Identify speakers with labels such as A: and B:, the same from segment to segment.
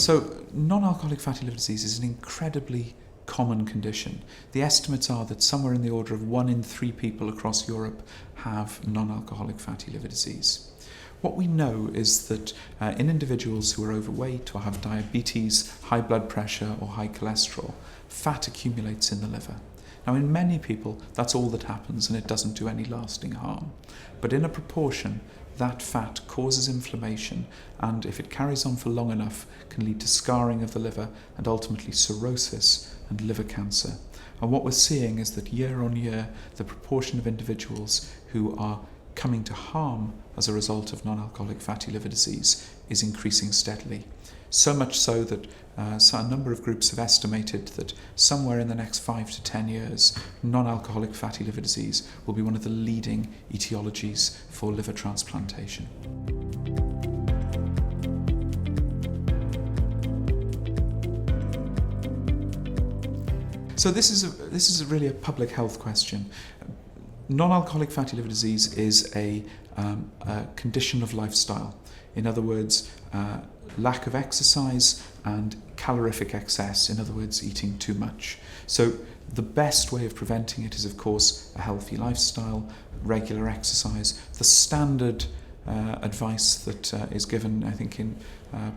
A: So non-alcoholic fatty liver disease is an incredibly common condition. The estimates are that somewhere in the order of 1 in 3 people across Europe have non-alcoholic fatty liver disease. What we know is that in individuals who are overweight or have diabetes, high blood pressure or high cholesterol, fat accumulates in the liver. Now in many people that's all that happens and it doesn't do any lasting harm. But in a proportion, that fat causes inflammation and if it carries on for long enough can lead to scarring of the liver and ultimately cirrhosis and liver cancer. And what we're seeing is that year on year the proportion of individuals who are coming to harm as a result of non-alcoholic fatty liver disease is increasing steadily. So much so that a number of groups have estimated that somewhere in the next 5 to 10 years, non-alcoholic fatty liver disease will be one of the leading etiologies for liver transplantation. So this is really a public health question. Non-alcoholic fatty liver disease is a condition of lifestyle. In other words, lack of exercise and calorific excess, in other words, eating too much. So the best way of preventing it is, of course, a healthy lifestyle, regular exercise. The standard advice that is given, I think, in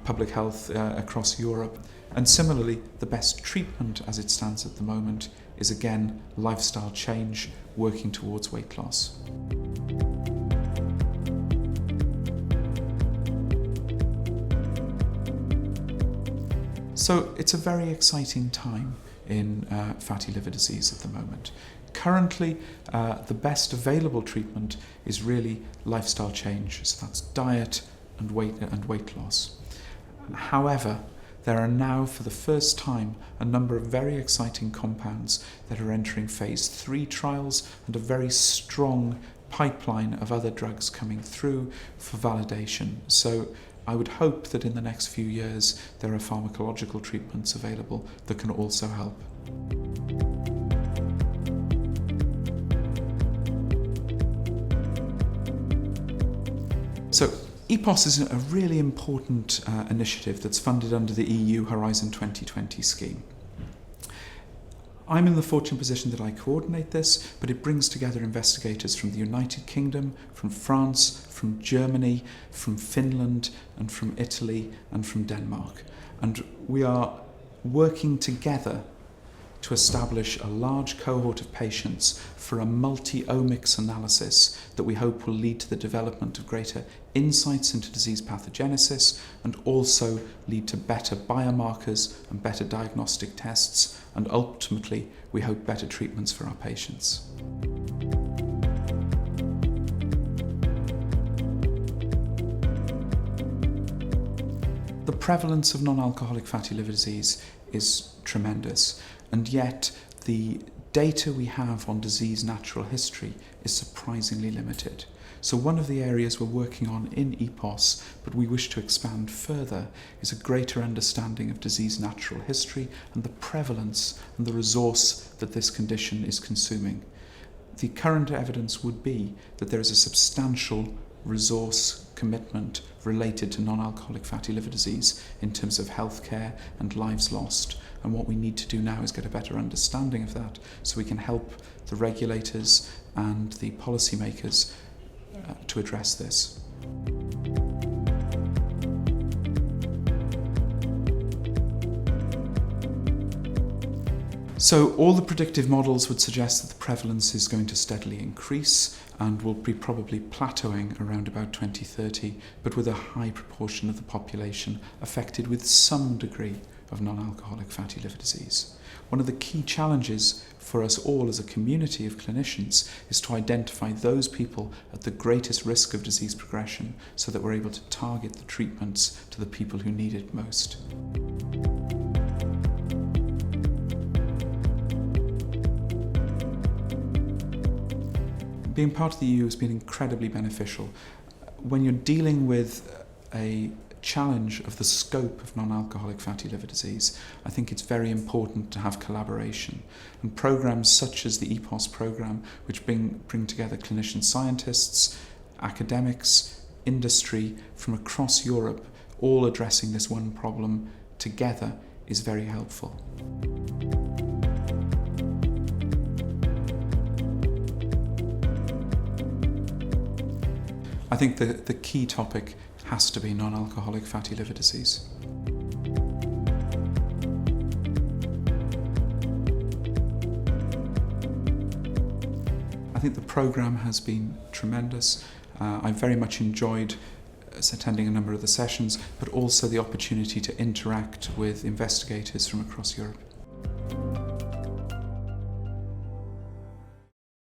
A: public health across Europe. And similarly, the best treatment as it stands at the moment is, again, lifestyle change, working towards weight loss. So it's a very exciting time in fatty liver disease at the moment. Currently, the best available treatment is really lifestyle change, so that's diet and weight loss. However, there are now, for the first time, a number of very exciting compounds that are entering phase 3 trials and a very strong pipeline of other drugs coming through for validation. So I would hope that in the next few years there are pharmacological treatments available that can also help. So Epass is a really important initiative that's funded under the EU Horizon 2020 scheme. I'm in the fortunate position that I coordinate this, but it brings together investigators from the United Kingdom, from France, from Germany, from Finland, and from Italy, and from Denmark. And we are working together to establish a large cohort of patients for a multi-omics analysis that we hope will lead to the development of greater insights into disease pathogenesis and also lead to better biomarkers and better diagnostic tests and ultimately, we hope, better treatments for our patients. The prevalence of non-alcoholic fatty liver disease is tremendous, and yet the data we have on disease natural history is surprisingly limited. So one of the areas we're working on in Epass, but we wish to expand further, is a greater understanding of disease natural history and the prevalence and the resource that this condition is consuming. The current evidence would be that there is a substantial resource commitment related to non-alcoholic fatty liver disease in terms of healthcare and lives lost. And what we need to do now is get a better understanding of that so we can help the regulators and the policymakers to address this. So all the predictive models would suggest that the prevalence is going to steadily increase and will be probably plateauing around about 2030, but with a high proportion of the population affected with some degree of non-alcoholic fatty liver disease. One of the key challenges for us all as a community of clinicians is to identify those people at the greatest risk of disease progression so that we're able to target the treatments to the people who need it most. Being part of the EU has been incredibly beneficial. When you're dealing with a challenge of the scope of non-alcoholic fatty liver disease, I think it's very important to have collaboration. And programs such as the Epass program, which bring together clinician scientists, academics, industry from across Europe, all addressing this one problem together is very helpful. I think the key topic has to be non-alcoholic fatty liver disease. I think the programme has been tremendous. I very much enjoyed attending a number of the sessions, but also the opportunity to interact with investigators from across Europe.